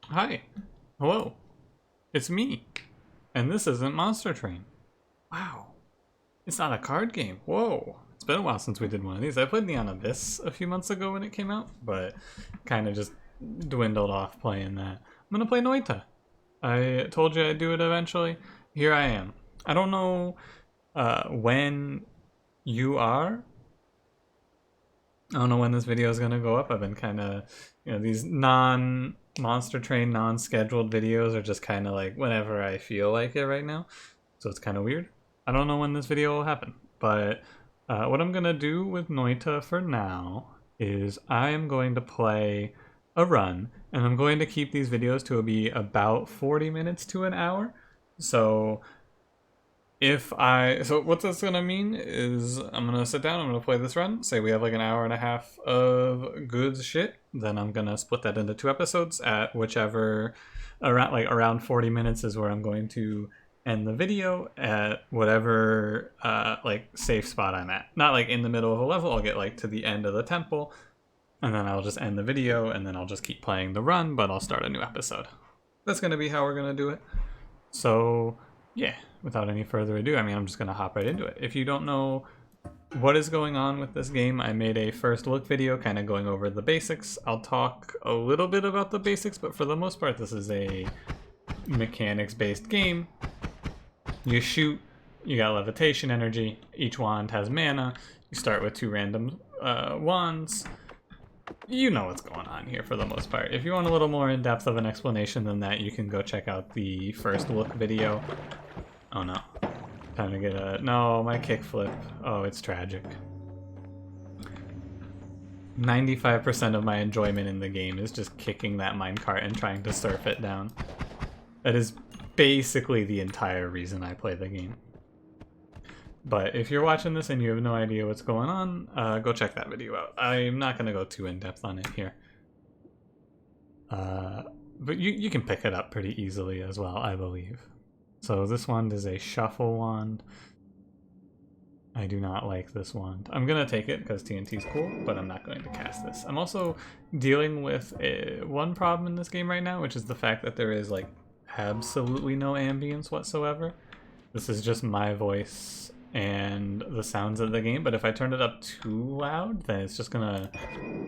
Hi. Hello. It's me. And this isn't Monster Train. Wow. It's not a card game. Whoa. It's been a while since we did one of these. I played Neon Abyss a few months ago when it came out, but kind of just dwindled off playing that. I'm gonna play Noita. I told you I'd do it eventually. Here I am. I don't know when you are. I don't know when this video is gonna go up. I've been kind of, these Monster Train non-scheduled videos are just kind of like whenever I feel like it right now. So it's kind of weird. I don't know when this video will happen, but what I'm gonna do with Noita for now is I am going to play a run, and I'm going to keep these videos to be about 40 minutes to an hour. So so what that's gonna mean is I'm gonna sit down, I'm gonna play this run, say we have like an hour and a half of good shit, then I'm gonna split that into 2 episodes at whichever, around 40 minutes is where I'm going to end the video at whatever like safe spot I'm at. Not like in the middle of a level, I'll get like to the end of the temple, and then I'll just end the video, and then I'll just keep playing the run, but I'll start a new episode. That's gonna be how we're gonna do it. So yeah, without any further ado, I'm just gonna hop right into it. If you don't know what is going on with this game, I made a first look video kind of going over the basics. I'll talk a little bit about the basics, but for the most part, this is a mechanics-based game. You shoot, you got levitation energy, each wand has mana, you start with 2 random wands. You know what's going on here for the most part. If you want a little more in-depth of an explanation than that, you can go check out the first look video. Oh no. Time to get no, my kickflip. Oh, it's tragic. 95% of my enjoyment in the game is just kicking that minecart and trying to surf it down. That is basically the entire reason I play the game. But if you're watching this and you have no idea what's going on, go check that video out. I'm not going to go too in-depth on it here. But you can pick it up pretty easily as well, I believe. So this wand is a shuffle wand. I do not like this wand. I'm going to take it because TNT's cool, but I'm not going to cast this. I'm also dealing with one problem in this game right now, which is the fact that there is like absolutely no ambience whatsoever. This is just my voice and the sounds of the game, but if I turn it up too loud, then it's just gonna,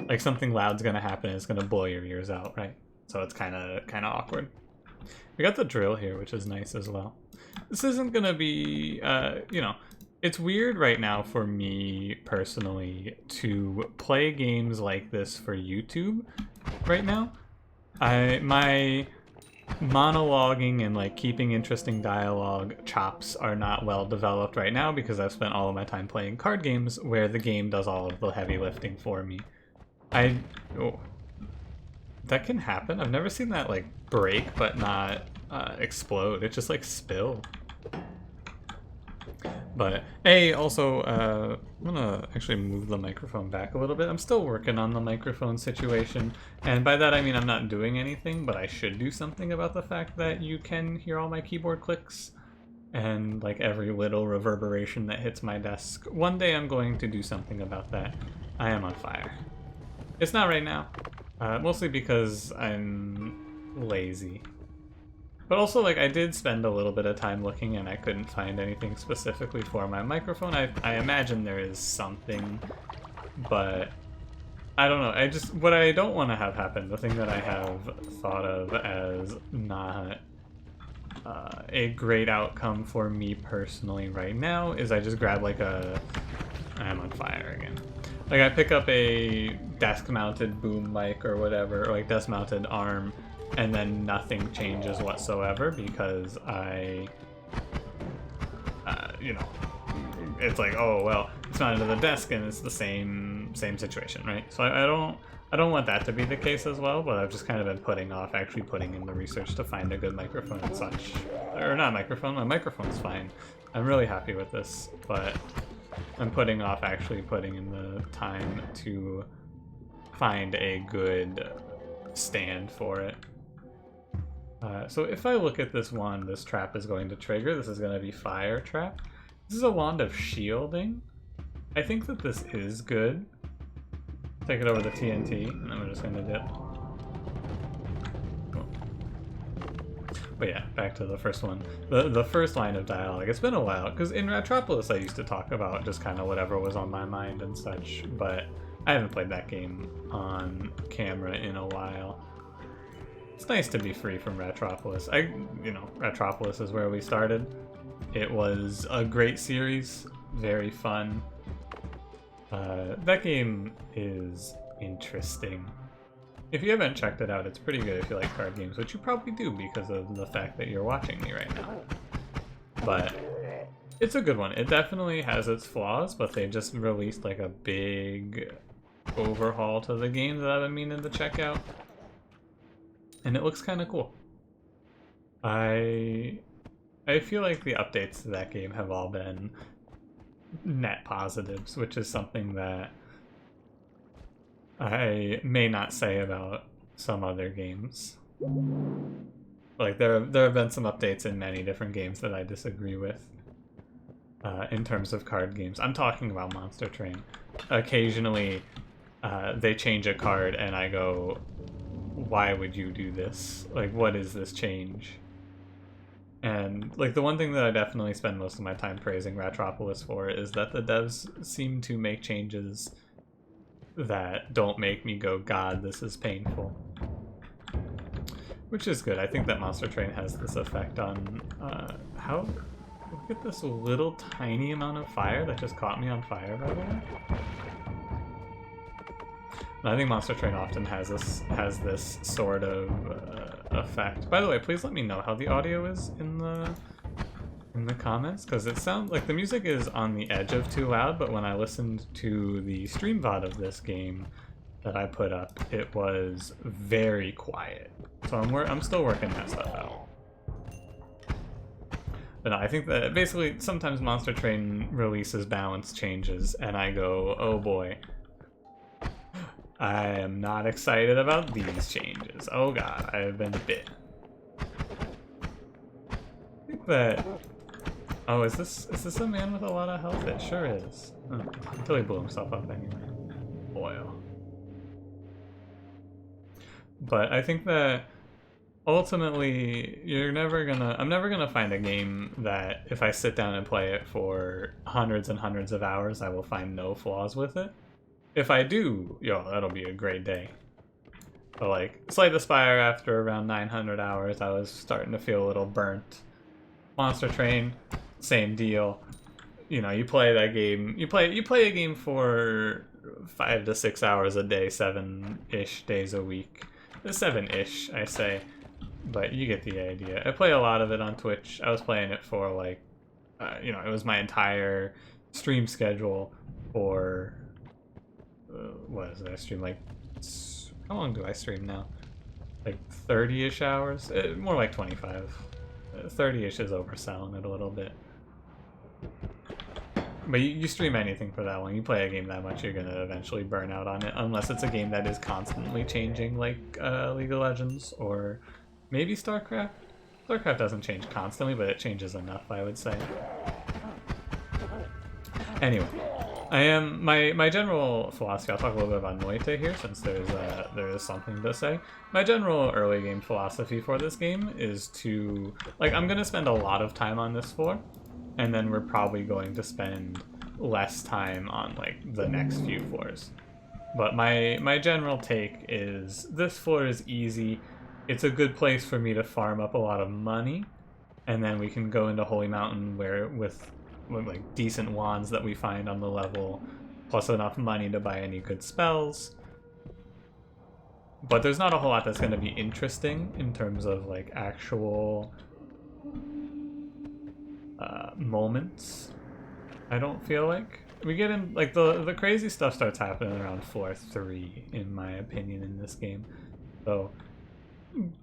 like, something loud's gonna happen and it's gonna blow your ears out, right? So it's kind of awkward. We got the drill here, which is nice as well. This isn't gonna be, it's weird right now for me personally to play games like this for YouTube right now. My monologuing and like keeping interesting dialogue chops are not well developed right now because I've spent all of my time playing card games where the game does all of the heavy lifting for me. Oh, that can happen. I've never seen that like break but not explode. It just like spill. But also I'm gonna actually move the microphone back a little bit. I'm still working on the microphone situation, and by that I mean I'm not doing anything, but I should do something about the fact that you can hear all my keyboard clicks and like every little reverberation that hits my desk. One day I'm going to do something about that. I am on fire. It's not right now, mostly because I'm lazy. But also, like, I did spend a little bit of time looking and I couldn't find anything specifically for my microphone. I imagine there is something, but I don't know. What I don't want to have happen, the thing that I have thought of as not a great outcome for me personally right now, is I just grab like I'm on fire again. Like, I pick up a desk-mounted boom mic or whatever, or like desk-mounted arm, and then nothing changes whatsoever because it's like, oh well, it's mounted to the desk and it's the same situation, right? So I don't want that to be the case as well, but I've just kind of been putting off actually putting in the research to find a good microphone and such. Or not microphone, my microphone's fine. I'm really happy with this, but I'm putting off actually putting in the time to find a good stand for it. So if I look at this wand, this trap is going to trigger. This is going to be fire trap. This is a wand of shielding. I think that this is good. Take it over the TNT, and then we're just going to dip. But yeah, back to the first one. The first line of dialogue. It's been a while, because in Retropolis I used to talk about just kind of whatever was on my mind and such, but I haven't played that game on camera in a while. It's nice to be free from Retropolis. Retropolis is where we started. It was a great series, very fun. That game is interesting. If you haven't checked it out, it's pretty good if you like card games, which you probably do because of the fact that you're watching me right now. But it's a good one. It definitely has its flaws, but they just released like a big overhaul to the game that I've been meaning to check out. And it looks kind of cool. I feel like the updates to that game have all been net positives, which is something that I may not say about some other games. Like there have been some updates in many different games that I disagree with in terms of card games. I'm talking about Monster Train. Occasionally they change a card and I go, why would you do this? Like, what is this change? And like the one thing that I definitely spend most of my time praising Retropolis for is that the devs seem to make changes that don't make me go, God, this is painful. Which is good. I think that Monster Train has this effect on how... Look at this little tiny amount of fire that just caught me on fire, by the way. And I think Monster Train often has this sort of effect. By the way, please let me know how the audio is in the comments, because it sounds like the music is on the edge of too loud, but when I listened to the stream VOD of this game that I put up, it was very quiet. So I'm still working that stuff out. But no, I think that basically sometimes Monster Train releases balance changes, and I go, oh boy, I am not excited about these changes. Oh god, I have been bit. I think that... Oh, is this a man with a lot of health? It sure is. Oh, until he blew himself up anyway. Oil. But I think that ultimately I'm never gonna find a game that if I sit down and play it for hundreds and hundreds of hours, I will find no flaws with it. If I do, that'll be a great day. But like, Slay the Spire, after around 900 hours, I was starting to feel a little burnt. Monster Train, same deal. You know, you play that game, you play a game for 5 to 6 hours a day, 7-ish days a week. 7-ish, I say, but you get the idea. I play a lot of it on Twitch. I was playing it for like, it was my entire stream schedule for, what is it, I stream like, how long do I stream now? Like 30-ish hours? More like 25. 30-ish is overselling it a little bit. But you stream anything for that long, you play a game that much, you're gonna eventually burn out on it, unless it's a game that is constantly changing, like League of Legends, or maybe StarCraft. StarCraft doesn't change constantly, but it changes enough, I would say. Anyway, my general philosophy, I'll talk a little bit about Noita here, since there is something to say. My general early game philosophy for this game is to, like, I'm gonna spend a lot of time on this floor, and then we're probably going to spend less time on like the next few floors. But my general take is this floor is easy. It's a good place for me to farm up a lot of money, and then we can go into Holy Mountain where with like decent wands that we find on the level, plus enough money to buy any good spells. But there's not a whole lot that's going to be interesting in terms of like actual moments. I don't feel like we get in, like, the crazy stuff starts happening around floor 3 in my opinion in this game, so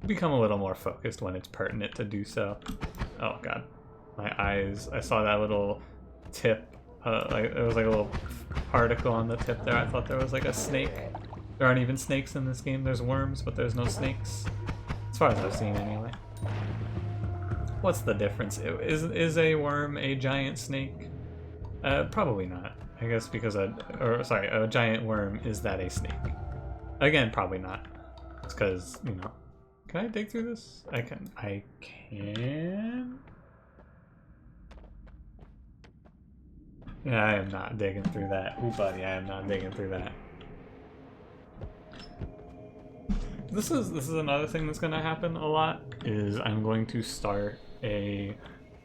become a little more focused when it's pertinent to do so. Oh god, my eyes, I saw that little tip, like there was like a little particle on the tip there. I thought there was like a snake. There aren't even snakes in this game. There's worms, but there's no snakes, as far as I've seen anyway. What's the difference? Is a worm a giant snake? Probably not. I guess because a giant worm, is that a snake? Again, probably not. It's because, Can I dig through this? I can. I can. Yeah, I am not digging through that. Ooh, buddy, I am not digging through that. This is another thing that's gonna happen a lot, is I'm going to start a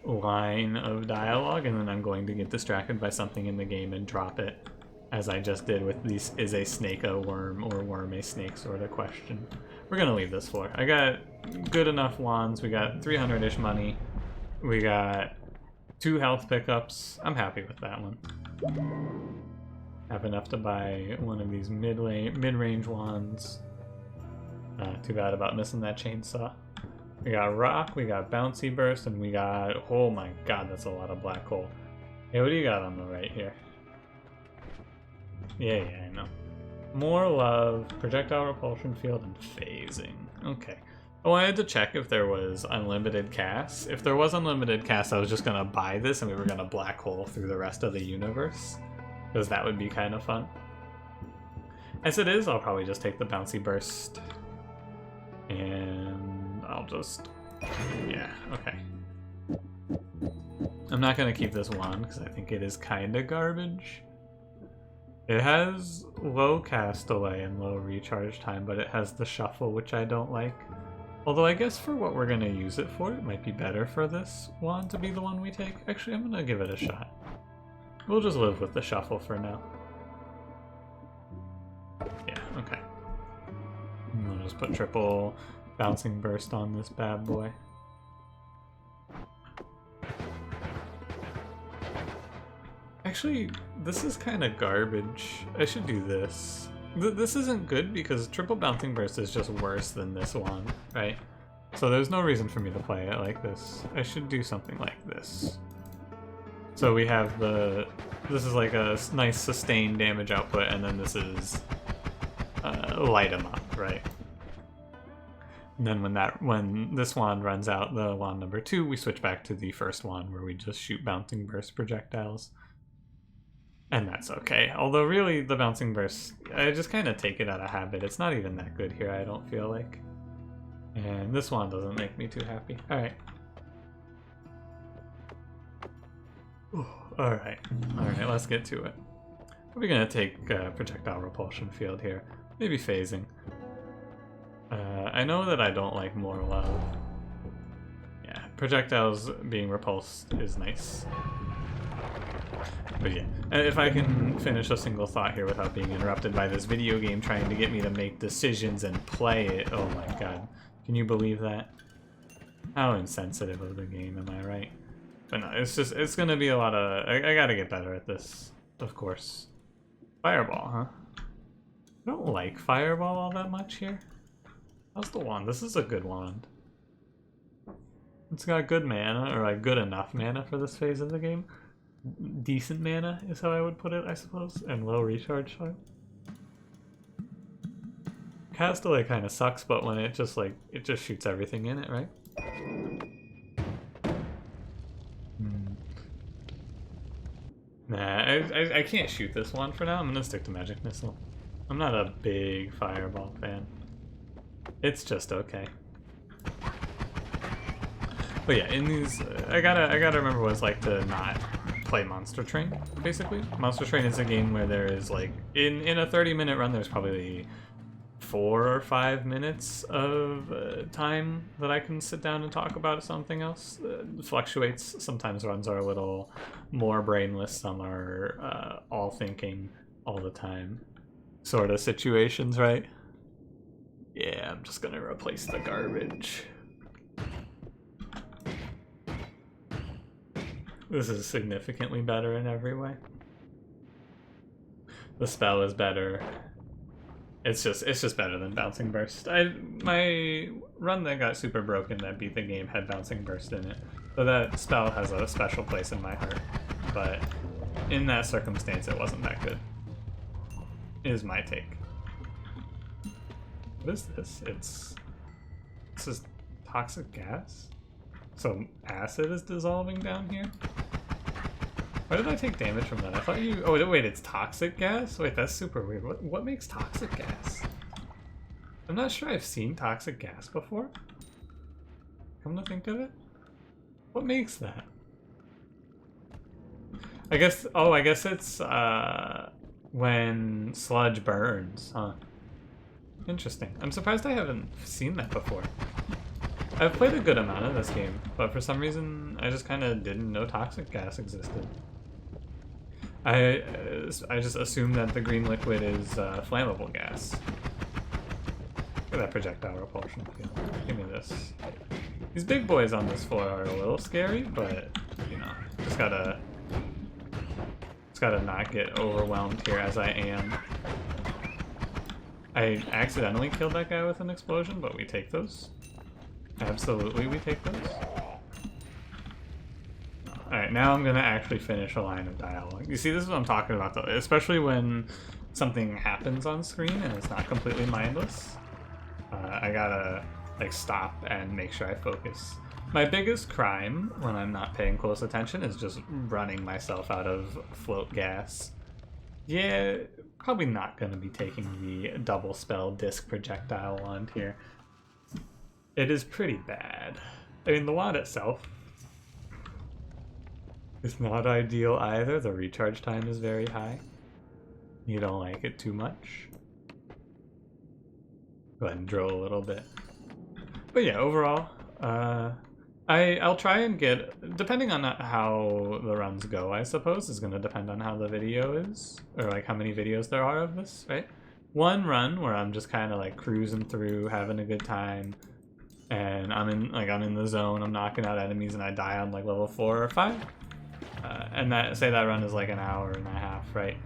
line of dialogue and then I'm going to get distracted by something in the game and drop it, as I just did with this is a snake a worm or worm a snake sort of question. We're gonna leave this floor. I got good enough wands, we got 300-ish money, we got 2 health pickups. I'm happy with that one. Have enough to buy one of these mid-range wands. Too bad about missing that chainsaw. We got rock, we got bouncy burst, and we got, oh my god, that's a lot of black hole. Hey, what do you got on the right here? Yeah, I know. More love, projectile repulsion field, and phasing. Okay. I wanted to check if there was unlimited casts. If there was unlimited casts, I was just gonna buy this and we were gonna black hole through the rest of the universe, because that would be kind of fun. As it is, I'll probably just take the bouncy burst. And I'll just, yeah, okay. I'm not gonna keep this wand because I think it is kind of garbage. It has low cast delay and low recharge time, but it has the shuffle, which I don't like. Although I guess for what we're gonna use it for, it might be better for this wand to be the one we take. Actually, I'm gonna give it a shot. We'll just live with the shuffle for now. Yeah, okay. We'll just put triple bouncing burst on this bad boy. Actually, this is kind of garbage. I should do this. This isn't good because triple bouncing burst is just worse than this one, right? So there's no reason for me to play it like this. I should do something like this. So we have this is like a nice sustained damage output, and then this is light 'em up, right? And then when this wand runs out, the wand number 2, we switch back to the first wand where we just shoot bouncing burst projectiles. And that's okay. Although really, the bouncing burst, I just kind of take it out of habit. It's not even that good here, I don't feel like. And this wand doesn't make me too happy. Alright. Alright, let's get to it. We're gonna take projectile repulsion field here. Maybe phasing. I know that I don't like more love. Yeah, projectiles being repulsed is nice. But yeah, if I can finish a single thought here without being interrupted by this video game trying to get me to make decisions and play it. Oh my god. Can you believe that? How insensitive of the game, am I right? But no, it's gonna be a lot of... I gotta get better at this, of course. Fireball, huh? I don't like Fireball all that much here. How's the wand? This is a good wand. It's got good mana, or like good enough mana for this phase of the game. Decent mana is how I would put it, I suppose, and low recharge time. Cast delay kind of sucks, but when it just shoots everything in it, right? Nah, I can't shoot this one for now. I'm gonna stick to Magic Missile. I'm not a big Fireball fan. It's just okay. But yeah, in these, I gotta remember what it's like to not play Monster Train, basically. Monster Train is a game where there is like, in a 30-minute run, there's probably 4 or 5 minutes of time that I can sit down and talk about something else. It fluctuates. Sometimes runs are a little more brainless, some are all thinking all the time sort of situations, right? Yeah, I'm just gonna replace the garbage. This is significantly better in every way. The spell is better. It's just better than Bouncing Burst. My run that got super broken that beat the game had Bouncing Burst in it. So that spell has a special place in my heart. But in that circumstance, it wasn't that good. Is my take. What is this? This is toxic gas? So acid is dissolving down here? Why did I take damage from that? I thought you... Oh, wait, it's toxic gas? Wait, that's super weird. What makes toxic gas? I'm not sure I've seen toxic gas before. Come to think of it. What makes that? I guess, oh, I guess it's when sludge burns, huh? Interesting. I'm surprised I haven't seen that before. I've played a good amount of this game, but for some reason I just kind of didn't know toxic gas existed. I just assumed that the green liquid is flammable gas. Look at that projectile repulsion field. Give me this. These big boys on this floor are a little scary, but you know, just gotta not get overwhelmed here as I am. I accidentally killed that guy with an explosion, but we take those. Absolutely, we take those. Alright, now I'm gonna actually finish a line of dialogue. You see, this is what I'm talking about, though. Especially when something happens on screen and it's not completely mindless. I gotta, like, stop and make sure I focus. My biggest crime when I'm not paying close attention is just running myself out of float gas. Yeah, probably not gonna be taking the double spell disc projectile wand here. It is pretty bad. I mean, the wand itself is not ideal either. The recharge time is very high. You don't like it too much. Go ahead and drill a little bit. But yeah, overall, I'll try and get, depending on how the runs go, I suppose, is going to depend on how the video is, or like how many videos there are of this, right? One run where I'm just kind of like cruising through, having a good time, and I'm in the zone, I'm knocking out enemies, and I die on like level 4 or 5. And say that run is like an hour and a half, right?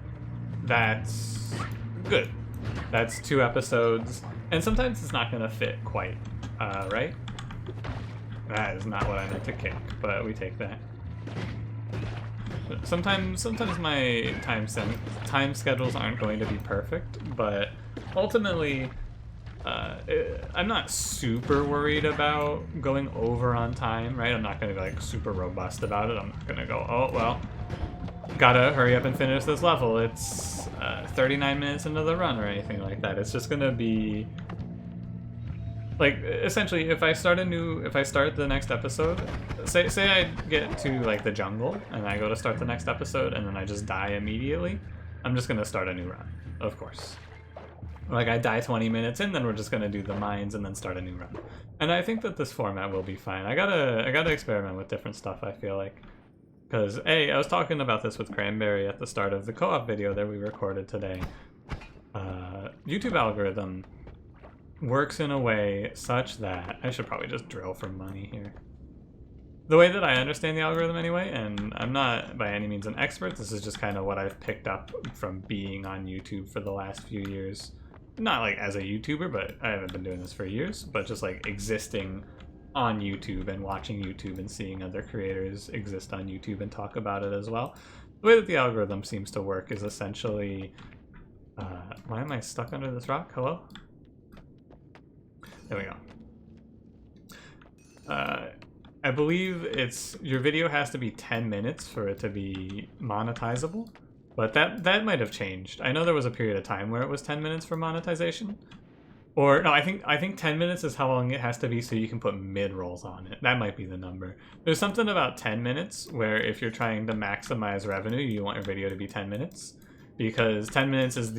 That's good. That's 2 episodes, and sometimes it's not gonna fit quite, right? That is not what I meant to kick, but we take that. Sometimes my time schedules aren't going to be perfect, but ultimately, I'm not super worried about going over on time, right? I'm not going to be like super robust about it. I'm not going to go, oh, well, gotta hurry up and finish this level. It's 39 minutes into the run or anything like that. It's just going to be like, essentially, if I start the next episode, say I get to like the jungle and I go to start the next episode and then I just die immediately, I'm just going to start a new run, of course. Like, I die 20 minutes in, then we're just gonna do the mines and then start a new run. And I think that this format will be fine. I gotta experiment with different stuff, I feel like. Because, I was talking about this with Cranberry at the start of the co-op video that we recorded today. YouTube algorithm works in a way such that... I should probably just drill for money here. The way that I understand the algorithm anyway, and I'm not by any means an expert, this is just kind of what I've picked up from being on YouTube for the last few years. Not like as a YouTuber, but I haven't been doing this for years, but just like existing on YouTube and watching YouTube and seeing other creators exist on YouTube and talk about it as well. The way that the algorithm seems to work is essentially... why am I stuck under this rock? Hello? There we go. I believe your video has to be 10 minutes for it to be monetizable. But that might have changed. I know there was a period of time where it was 10 minutes for monetization. Or no, I think 10 minutes is how long it has to be so you can put mid-rolls on it. That might be the number. There's something about 10 minutes where if you're trying to maximize revenue, you want your video to be 10 minutes. Because 10 minutes is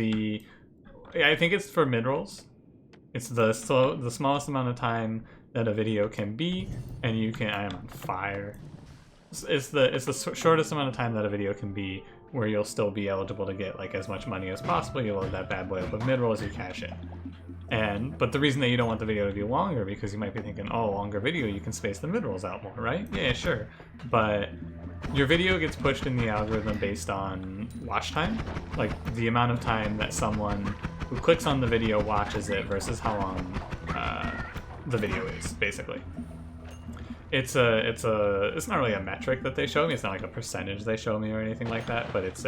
I think it's for mid-rolls. It's the smallest amount of time that a video can be, and I am on fire. It's the shortest amount of time that a video can be where you'll still be eligible to get like as much money as possible. You load that bad boy up with mid-rolls, you cash in. But the reason that you don't want the video to be longer, because you might be thinking, oh, longer video, you can space the mid-rolls out more, right? Yeah, sure. But your video gets pushed in the algorithm based on watch time, like the amount of time that someone who clicks on the video watches it versus how long the video is, basically. It's not really a metric that they show me. It's not like a percentage they show me or anything like that, but it's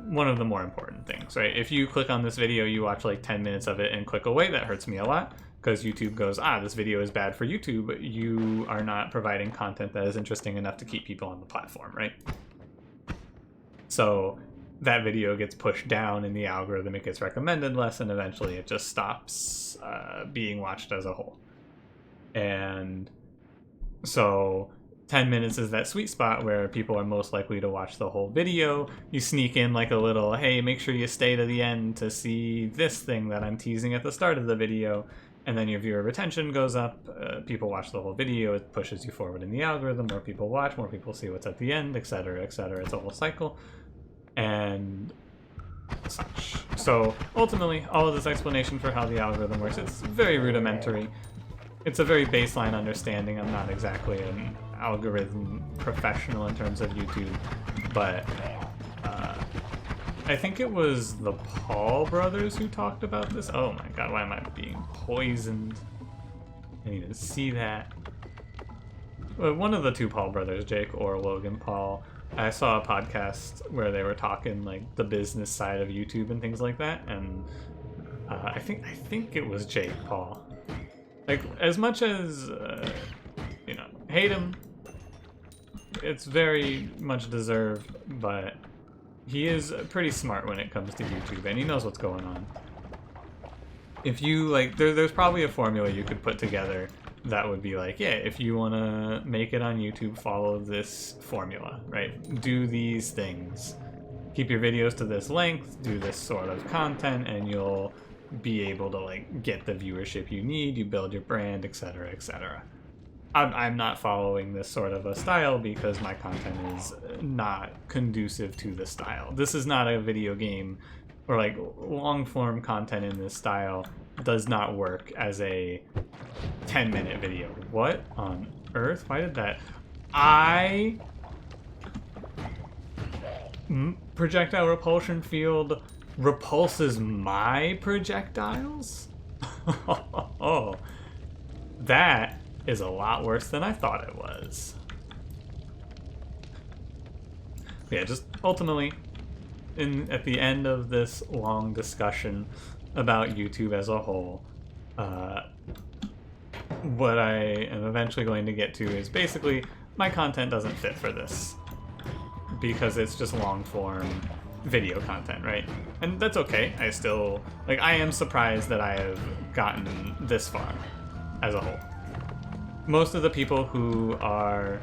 one of the more important things, right? If you click on this video, you watch like 10 minutes of it and click away, that hurts me a lot because YouTube goes, this video is bad for YouTube. You are not providing content that is interesting enough to keep people on the platform, right? So that video gets pushed down in the algorithm, it gets recommended less, and eventually it just stops being watched as a whole. And so 10 minutes is that sweet spot where people are most likely to watch the whole video. You sneak in like a little, hey, make sure you stay to the end to see this thing that I'm teasing at the start of the video. And then your viewer retention goes up, people watch the whole video, it pushes you forward in the algorithm, more people watch, more people see what's at the end, etc., etc. It's a whole cycle. And such. So ultimately, all of this explanation for how the algorithm works, it's very rudimentary. It's a very baseline understanding. I'm not exactly an algorithm professional in terms of YouTube, but I think it was the Paul brothers who talked about this. Oh my god, why am I being poisoned? I didn't even see that. Well, one of the two Paul brothers, Jake or Logan Paul, I saw a podcast where they were talking like the business side of YouTube and things like that, and I think it was Jake Paul. Like, as much as hate him, it's very much deserved, but he is pretty smart when it comes to YouTube, and he knows what's going on. If you, like, there's probably a formula you could put together that would be like, yeah, if you want to make it on YouTube, follow this formula, right? Do these things. Keep your videos to this length, do this sort of content, and you'll be able to, like, get the viewership you need, you build your brand, etc., etc. I'm not following this sort of a style because my content is not conducive to the style. This is not a video game, or like long-form content in this style does not work as a 10-minute video. What on earth? Why did that? Projectile repulsion field repulses my projectiles? Oh, that is a lot worse than I thought it was. Yeah, just ultimately, at the end of this long discussion about YouTube as a whole, what I am eventually going to get to is basically my content doesn't fit for this because it's just long form video content, right? And that's okay. I am surprised that I have gotten this far as a whole. Most of the people who are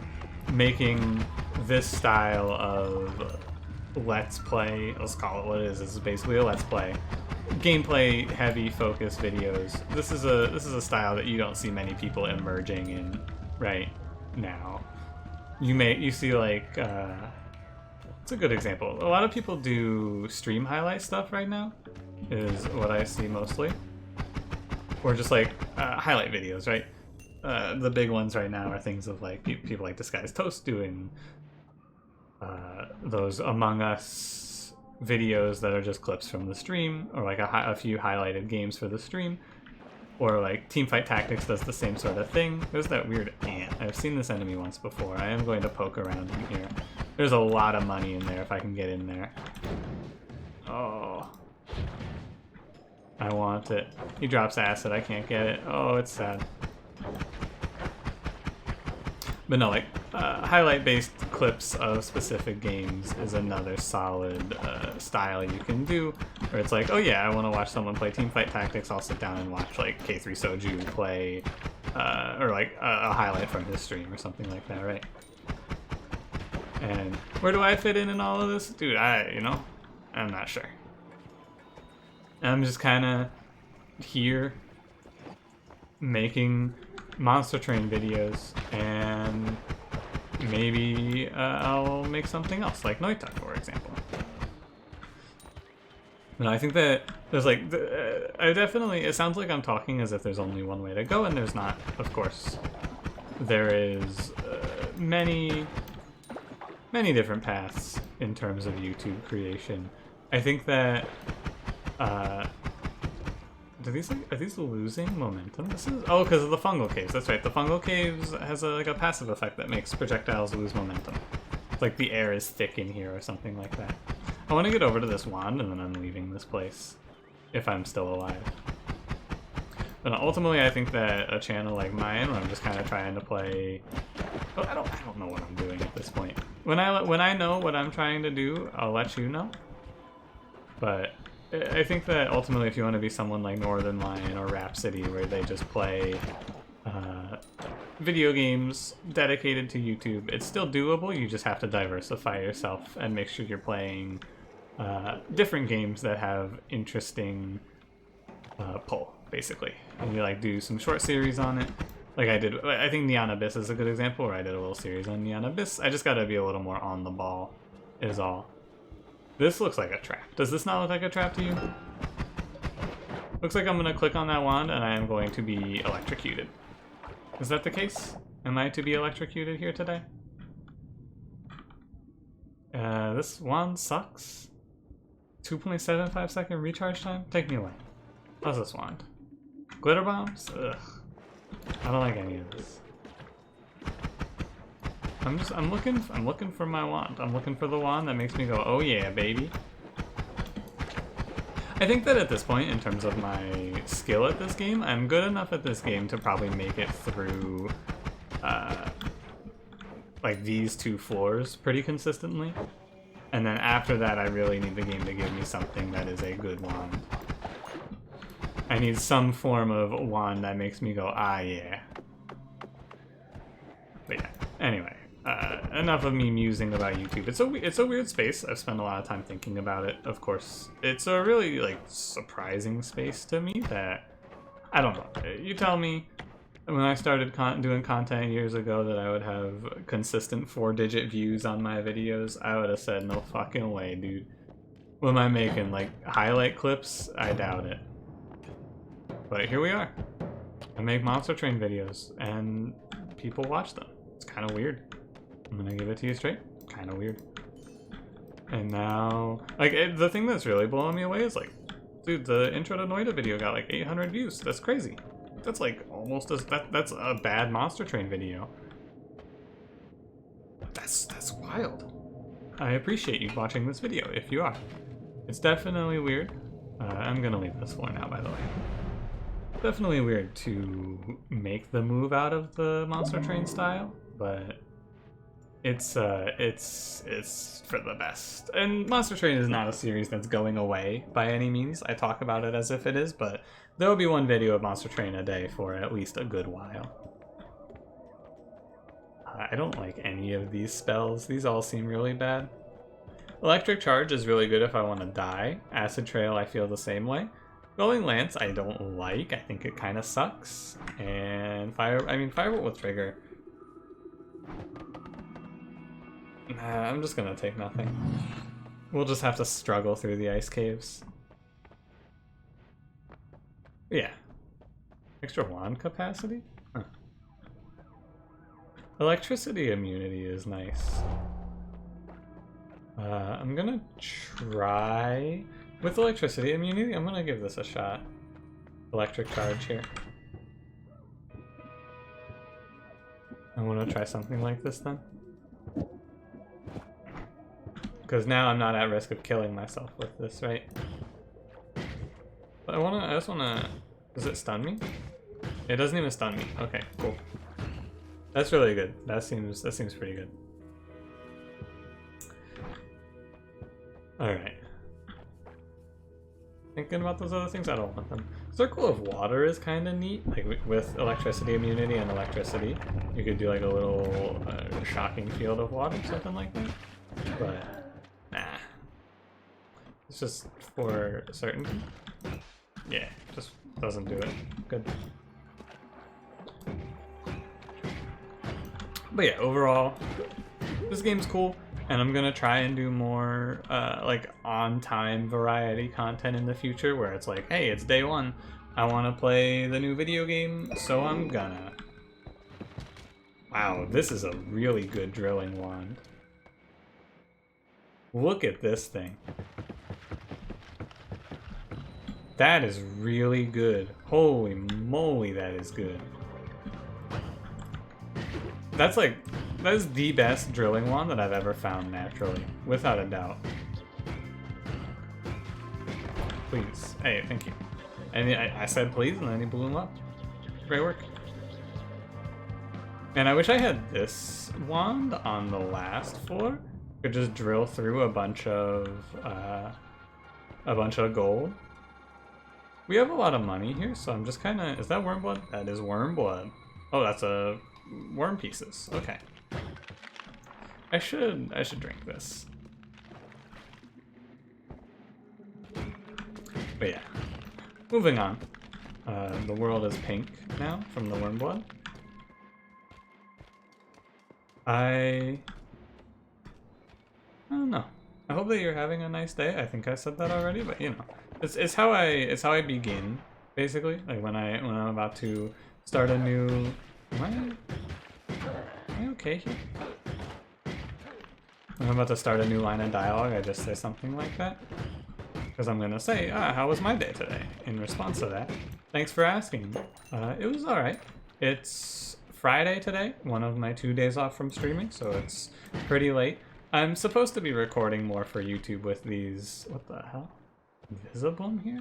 making this style of let's play, let's call it what it is, this is basically a let's play, gameplay heavy focused videos. This is a style that you don't see many people emerging in right now. You see like it's a good example. A lot of people do stream highlight stuff right now, is what I see mostly, or just like highlight videos, right? The big ones right now are things of like people like Disguised Toast doing those Among Us videos that are just clips from the stream, or like a few highlighted games for the stream, or like Teamfight Tactics does the same sort of thing. There's that weird ant. I've seen this enemy once before. I am going to poke around in here. There's a lot of money in there if I can get in there. Oh, I want it. He drops acid. I can't get it. Oh, it's sad. But no, like, highlight-based clips of specific games is another solid style you can do, where it's like, oh yeah, I want to watch someone play Teamfight Tactics, I'll sit down and watch, like, K3 Soju play, or, like, a highlight from his stream or something like that, right? And where do I fit in all of this? Dude, I'm not sure. I'm just kind of here making Monster Train videos, and maybe I'll make something else, like Noita, for example. But I think that there's like, it sounds like I'm talking as if there's only one way to go, and there's not, of course. There is many different paths in terms of YouTube creation. I think that, are these losing momentum? Because of the fungal caves. That's right. The fungal caves has like a passive effect that makes projectiles lose momentum. It's like the air is thick in here or something like that. I want to get over to this wand, and then I'm leaving this place if I'm still alive. But ultimately, I think that a channel like mine, where I'm just kind of trying to play, well, I don't know what I'm doing at this point. When I know what I'm trying to do, I'll let you know. But I think that ultimately if you want to be someone like Northern Lion or Rhapsody where they just play video games dedicated to YouTube, it's still doable. You just have to diversify yourself and make sure you're playing different games that have interesting pull, basically. And you like do some short series on it. Like I did, I think Neon Abyss is a good example where I did a little series on Neon Abyss. I just gotta be a little more on the ball, is all. This looks like a trap. Does this not look like a trap to you? Looks like I'm gonna click on that wand and I am going to be electrocuted. Is that the case? Am I to be electrocuted here today? This wand sucks. 2.75 second recharge time? Take me away. How's this wand? Glitter bombs? Ugh. I don't like any of this. I'm looking for my wand. I'm looking for the wand that makes me go, oh yeah, baby. I think that at this point, in terms of my skill at this game, I'm good enough at this game to probably make it through like these 2 floors pretty consistently. And then after that, I really need the game to give me something that is a good wand. I need some form of wand that makes me go, ah yeah. But yeah, anyway. Enough of me musing about YouTube. It's a weird space. I've spent a lot of time thinking about it, of course. It's a really, like, surprising space to me that, I don't know. You tell me, when I started doing content years ago that I would have consistent 4-digit views on my videos, I would have said, no fucking way, dude. What am I making, like, highlight clips? I doubt it. But here we are. I make Monster Train videos, and people watch them. It's kind of weird. I'm gonna give it to you straight. Kind of weird. And now, like, the thing that's really blowing me away is, like, dude, the intro to Noita video got, like, 800 views. That's crazy. That's, like, almost as, that's a bad Monster Train video. That's wild. I appreciate you watching this video, if you are. It's definitely weird. I'm gonna leave this floor now, by the way. Definitely weird to make the move out of the Monster Train style, but it's for the best. And Monster Train is not a series that's going away by any means. I talk about it as if it is, but there will be one video of Monster Train a day for at least a good while. I don't like any of these spells. These all seem really bad. Electric Charge is really good if I want to die. Acid Trail, I feel the same way. Going Lance, I don't like. I think it kind of sucks. And Firebolt with Trigger. Nah, I'm just gonna take nothing. We'll just have to struggle through the ice caves. Yeah. Extra wand capacity? Huh. Electricity immunity is nice. I'm gonna try... With electricity immunity, I'm gonna give this a shot. Electric Charge here. I wanna try something like this then. Because now I'm not at risk of killing myself with this, right? But I just wanna... Does it stun me? It doesn't even stun me. Okay, cool. That's really good. That seems pretty good. Alright. Thinking about those other things, I don't want them. Circle of Water is kind of neat, like with electricity immunity and electricity. You could do like a little shocking field of water, something like that. But, nah. It's just for certainty. Yeah, just doesn't do it. Good. But yeah, overall, this game's cool. And I'm gonna try and do more like on-time variety content in the future where it's like, hey, it's day 1. I wanna play the new video game, so I'm gonna. Wow, this is a really good drilling wand. Look at this thing. That is really good. Holy moly, that is good. That is the best drilling wand that I've ever found naturally, without a doubt. Please. Hey, thank you. And I said please, and then he blew him up. Great work. And I wish I had this wand on the last floor. Could just drill through a bunch of a bunch of gold. We have a lot of money here, so I'm just kind of... Is that worm blood? That is worm blood. Oh, that's a worm pieces. Okay. I should drink this. But yeah, moving on. The world is pink now from the worm blood. I don't know. I hope that you're having a nice day. I think I said that already, but you know, it's how I begin basically. Like when I'm about to start a new. Am I okay here? When I'm about to start a new line of dialogue, I just say something like that. Because I'm gonna say, how was my day today? In response to that, thanks for asking. It was alright. It's Friday today, one of my 2 days off from streaming, so it's pretty late. I'm supposed to be recording more for YouTube with these... What the hell? Invisible in here?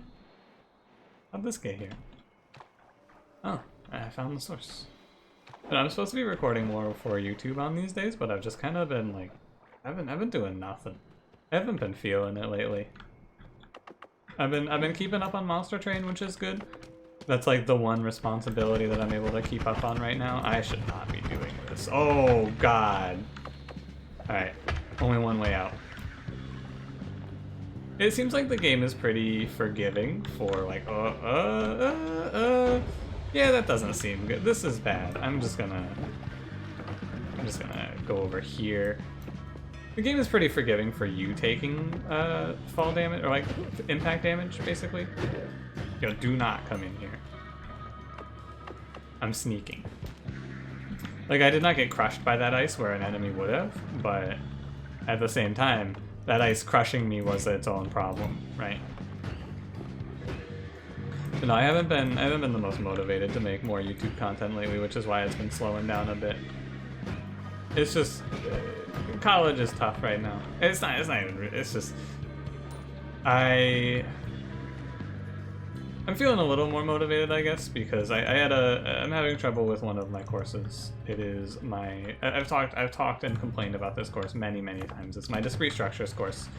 How'd this get here? Oh, I found the source. But I'm supposed to be recording more for YouTube on these days, but I've just kind of been like... I've been doing nothing. I haven't been feeling it lately. I've been keeping up on Monster Train, which is good. That's like the one responsibility that I'm able to keep up on right now. I should not be doing this. Oh god. Alright, only one way out. It seems like the game is pretty forgiving for like, yeah, that doesn't seem good. This is bad. I'm just gonna go over here. The game is pretty forgiving for you taking fall damage, or like impact damage, basically. Yo, do not come in here. I'm sneaking. Like, I did not get crushed by that ice where an enemy would have, but at the same time, that ice crushing me was its own problem, right? But no, I haven't been the most motivated to make more YouTube content lately, which is why it's been slowing down a bit. It's just... college is tough right now. It's not even, it's just... I'm feeling a little more motivated, I guess, because I'm having trouble with one of my courses. It is my... I've talked and complained about this course many times. It's my discrete structures course.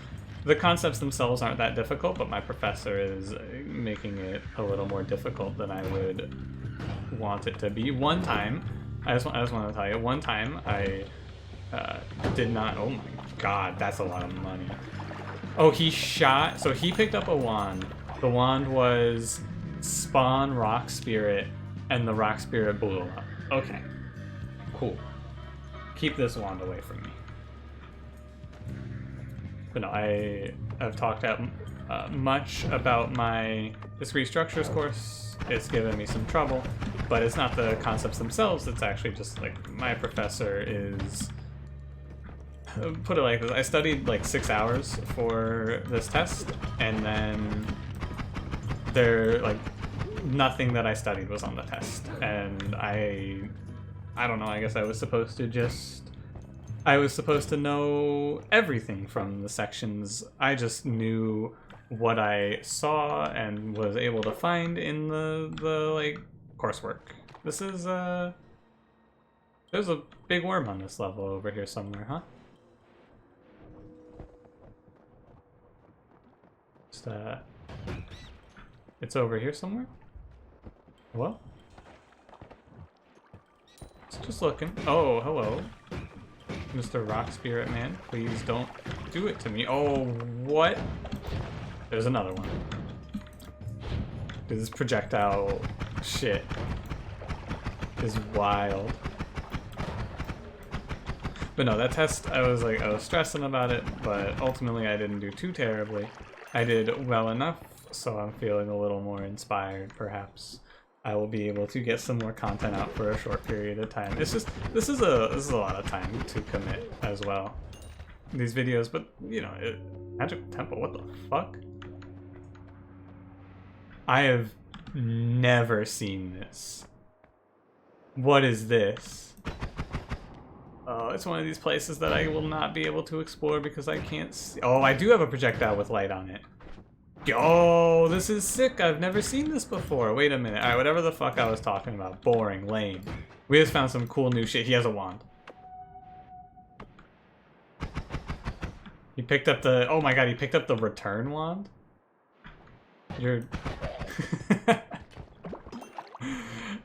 The concepts themselves aren't that difficult, but my professor is making it a little more difficult than I would want it to be. One time, I just want to tell you, one time I did not... Oh my god, that's a lot of money. Oh, he shot... So he picked up a wand. The wand was spawn rock spirit, and the rock spirit blew up. Okay, cool. Keep this wand away from me. But no, I've talked out much about my discrete structures course. It's given me some trouble, but it's not the concepts themselves. It's actually just like my professor is... Put it like this, I studied like 6 hours for this test, and then nothing that I studied was on the test. And I don't know, I guess I was supposed to know everything from the sections. I just knew what I saw and was able to find in the like coursework. This is there's a big worm on this level over here somewhere, huh? It's over here somewhere? Hello? It's just looking. Oh, hello. Mr. Rock Spirit Man, please don't do it to me. Oh, what? There's another one. Dude, this projectile shit is wild. But no, that test, I was stressing about it, but ultimately I didn't do too terribly. I did well enough, so I'm feeling a little more inspired, perhaps. I will be able to get some more content out for a short period of time. It's just, this is a lot of time to commit as well. These videos, but you know, Magic Temple, what the fuck? I have never seen this. What is this? Oh, it's one of these places that I will not be able to explore because I can't see. Oh, I do have a projectile with light on it. Oh, this is sick. I've never seen this before. Wait a minute. All right, whatever the fuck I was talking about. Boring, lame. We just found some cool new shit. He has a wand. He picked up the... Oh my god, he picked up the return wand? You're...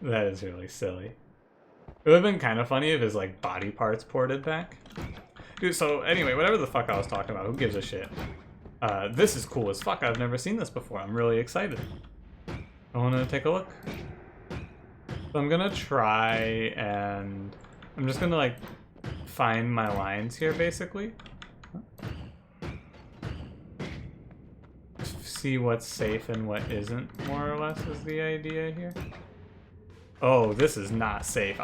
That is really silly. It would have been kind of funny if his, like, body parts ported back. Dude, so anyway, whatever the fuck I was talking about, who gives a shit? This is cool as fuck. I've never seen this before. I'm really excited. I want to take a look. So I'm gonna try and... I'm just gonna, like, find my lines here, basically. See what's safe and what isn't, more or less, is the idea here. Oh, this is not safe.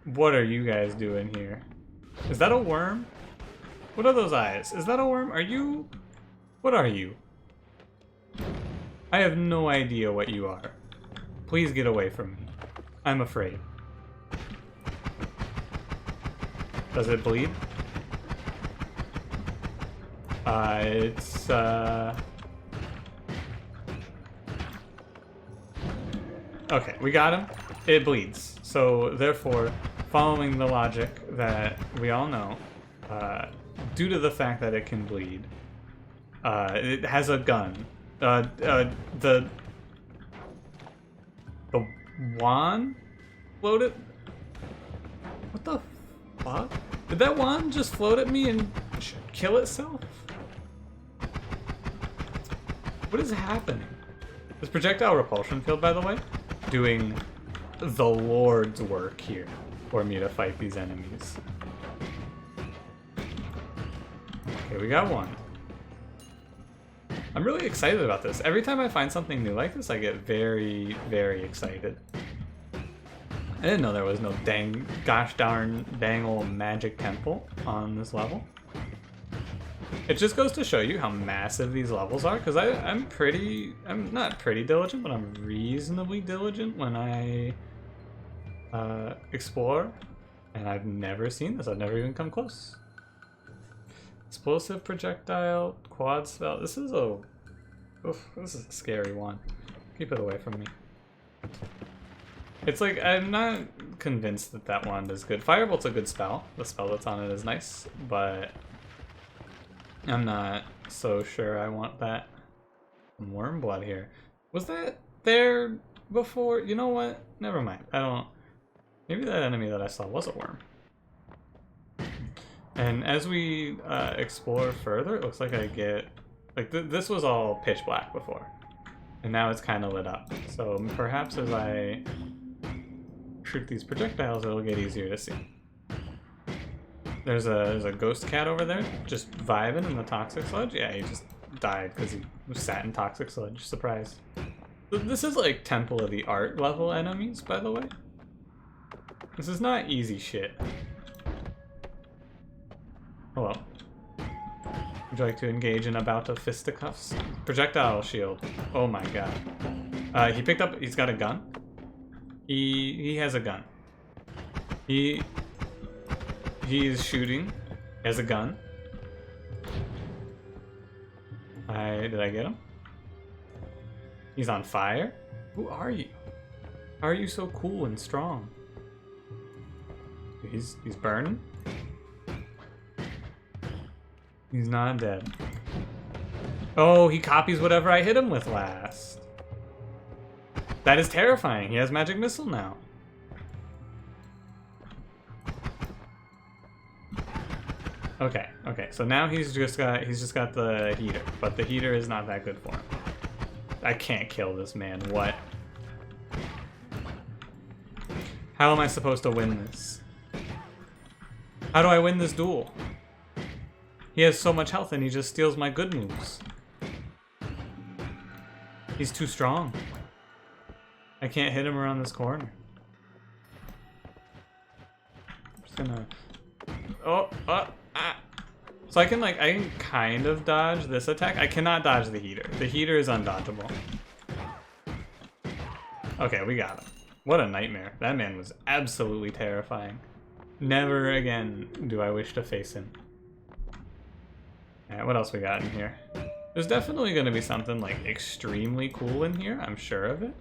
What are you guys doing here? Is that a worm? What are those eyes? Is that a worm? Are you... What are you? I have no idea what you are. Please get away from me. I'm afraid. Does it bleed? It's, Okay, we got him. It bleeds. So, therefore, following the logic that we all know, due to the fact that it can bleed, it has a gun. The wand floated? What the fuck? Did that wand just float at me and kill itself? What is happening? This projectile repulsion field, by the way, doing the Lord's work here for me to fight these enemies. Okay, we got one. I'm really excited about this. Every time I find something new like this, I get very, very excited. I didn't know there was no gosh darn dang old magic temple on this level. It just goes to show you how massive these levels are, because I'm not pretty diligent, but I'm reasonably diligent when I explore, and I've never seen this. I've never even come close. Explosive projectile, quad spell. This is a scary one. Keep it away from me. It's like, I'm not convinced that that wand is good. Firebolt's a good spell. The spell that's on it is nice, but I'm not so sure I want that. Worm blood here. Was that there before? You know what? Never mind. Maybe that enemy that I saw was a worm. And as we explore further, it looks like I get... Like, this was all pitch black before. And now it's kind of lit up. So perhaps as I shoot these projectiles, it'll get easier to see. There's a ghost cat over there, just vibing in the toxic sludge. Yeah, he just died because he sat in toxic sludge. Surprise. This is like Temple of the Art level enemies, by the way. This is not easy shit. Hello. Would you like to engage in a bout of fisticuffs? Projectile shield. Oh my god. He's got a gun. He has a gun. He's shooting. He has a gun. Did I get him? He's on fire? Who are you? How are you so cool and strong? He's burning? He's not dead. Oh, he copies whatever I hit him with last. That is terrifying. He has magic missile now. Okay, so now he's just got the heater, but the heater is not that good for him. I can't kill this man. What? How am I supposed to win this? How do I win this duel? He has so much health and he just steals my good moves. He's too strong. I can't hit him around this corner. I'm just gonna... So I can kind of dodge this attack. I cannot dodge the heater. The heater is undodgeable. Okay, we got him. What a nightmare. That man was absolutely terrifying. Never again do I wish to face him. Alright, what else we got in here? There's definitely going to be something like extremely cool in here. I'm sure of it.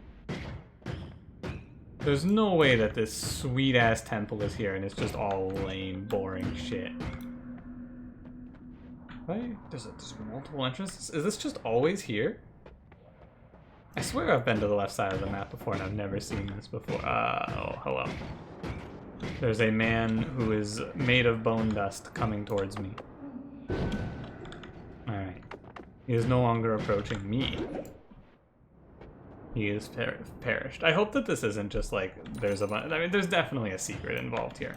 There's no way that this sweet ass temple is here and it's just all lame, boring shit. Wait, there's multiple entrances? Is this just always here? I swear I've been to the left side of the map before and I've never seen this before. Oh, hello. There's a man who is made of bone dust coming towards me. Alright. He is no longer approaching me. He is perished. I hope that this isn't just like, there's a bunch, I mean, there's definitely a secret involved here.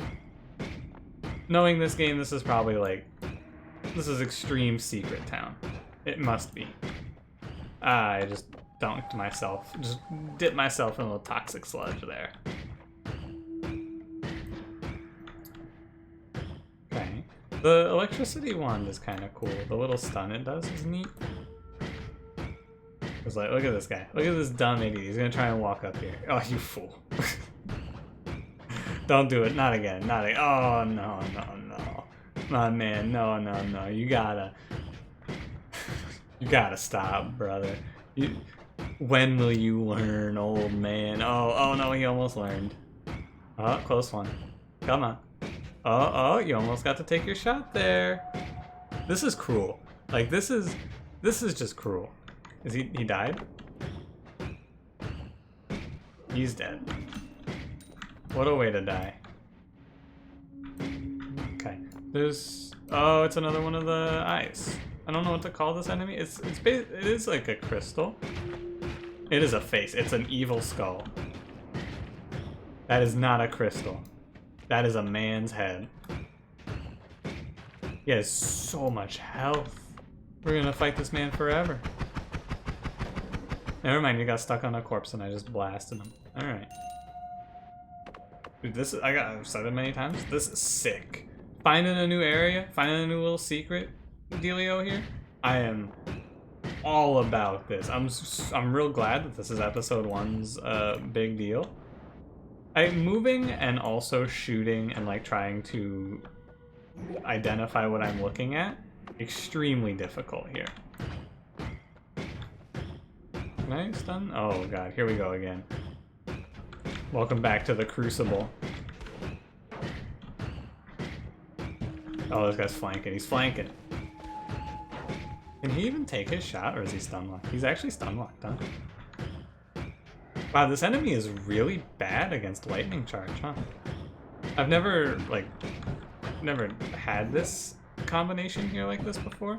Knowing this game, this is probably like, this is extreme secret town. It must be. I just dunked myself, just dipped myself in a little toxic sludge there. Okay. The electricity wand is kind of cool. The little stun it does is neat. It's like, look at this guy. Look at this dumb idiot. He's gonna try and walk up here. Oh, you fool. Don't do it. Not again. Not again. Oh, no, no, no. My man, no, no, no. You gotta stop, brother. When will you learn, old man? Oh no, he almost learned. Oh, close one. Come on. Oh, you almost got to take your shot there. This is cruel. Like, this is just cruel. Is he died? He's dead. What a way to die. Okay. Oh, it's another one of the eyes. I don't know what to call this enemy. It is like a crystal. It is a face. It's an evil skull. That is not a crystal. That is a man's head. He has so much health. We're gonna fight this man forever. Never mind, he got stuck on a corpse and I just blasted him. Alright. Dude, I've said it many times. This is sick. Finding a new area, finding a new little secret dealio here. I am all about this. I'm real glad that this is episode 1's big deal. Moving and also shooting and like trying to identify what I'm looking at, extremely difficult here. Can I stun? Oh god, here we go again. Welcome back to the Crucible. Oh, this guy's flanking. He's flanking. Can he even take his shot, or is he stun locked? He's actually stun locked, huh? Wow, this enemy is really bad against lightning charge, huh? I've never had this combination here like this before.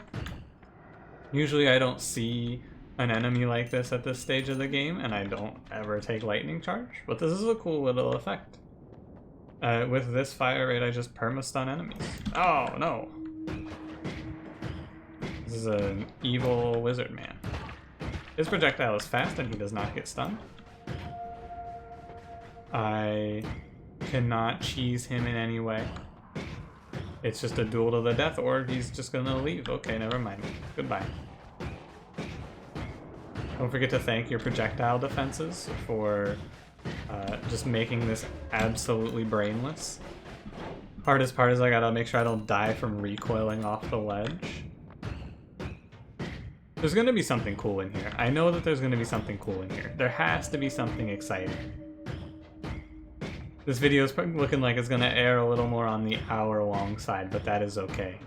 Usually I don't see an enemy like this at this stage of the game, and I don't ever take lightning charge, but this is a cool little effect. With this fire rate, I just perma-stun enemies. Oh, no. This is an evil wizard man. His projectile is fast, and he does not get stunned. I cannot cheese him in any way. It's just a duel to the death, or he's just gonna leave. Okay, never mind. Goodbye. Don't forget to thank your projectile defenses for just making this absolutely brainless. Hardest part is I gotta make sure I don't die from recoiling off the ledge. There's gonna be something cool in here. I know that there's gonna be something cool in here. There has to be something exciting. This video is looking like it's gonna air a little more on the hour-long side, but that is okay.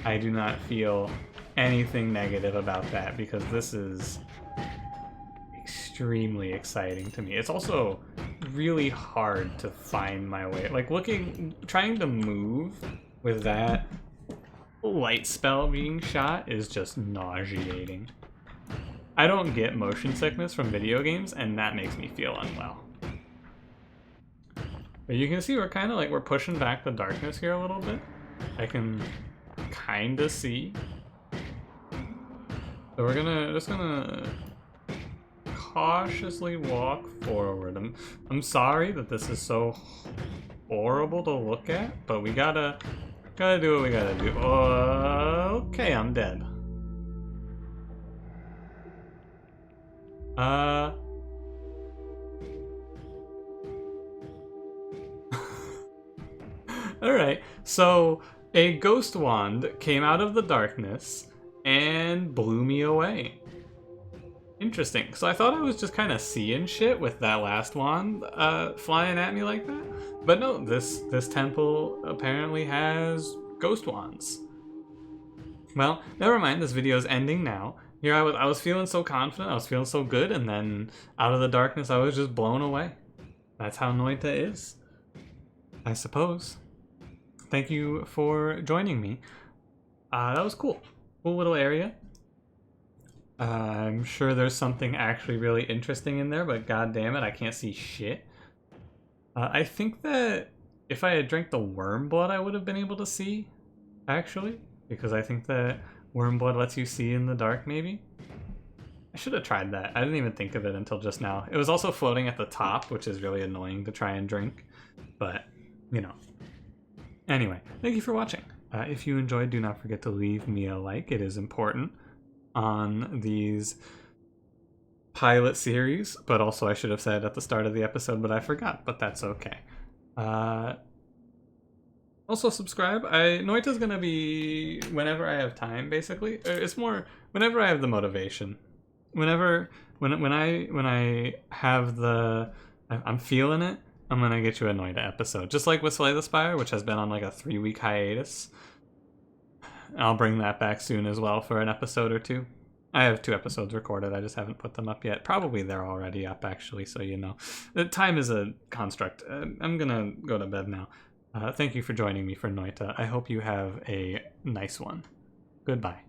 I do not feel anything negative about that because this is extremely exciting to me. It's also really hard to find my way. Like trying to move with that light spell being shot is just nauseating. I don't get motion sickness from video games, and that makes me feel unwell. But you can see we're pushing back the darkness here a little bit. I can kind of see. So we're just gonna cautiously walk forward. I'm sorry that this is so horrible to look at, but we gotta do what we gotta do. Okay, I'm dead. Alright, so a ghost wand came out of the darkness and blew me away. Interesting. So I thought I was just kind of seeing shit with that last wand flying at me like that. But no, this temple apparently has ghost wands. Well, never mind, this video is ending now. here I was feeling so confident, I was feeling so good, and then out of the darkness I was just blown away. That's how Noita is, I suppose. Thank you for joining me. That was cool. Cool little area. I'm sure there's something actually really interesting in there, but god damn it, I can't see shit. I think that if I had drank the worm blood, I would have been able to see, actually, because I think that worm blood lets you see in the dark, maybe? I should have tried that. I didn't even think of it until just now. It was also floating at the top, which is really annoying to try and drink, but, you know. Anyway, thank you for watching. If you enjoyed, do not forget to leave me a like. It is important on these pilot series, but also I should have said at the start of the episode, but I forgot, but that's okay. Also subscribe. Noita's gonna be whenever I have time, basically. It's more whenever I have the motivation. When I have I'm feeling it, I'm gonna get you a Noita episode. Just like with Slay the Spire, which has been on like a 3-week hiatus. I'll bring that back soon as well for an episode or two. I have 2 episodes recorded, I just haven't put them up yet. Probably they're already up, actually, so you know. The time is a construct. I'm gonna go to bed now. Thank you for joining me for Noita. I hope you have a nice one. Goodbye.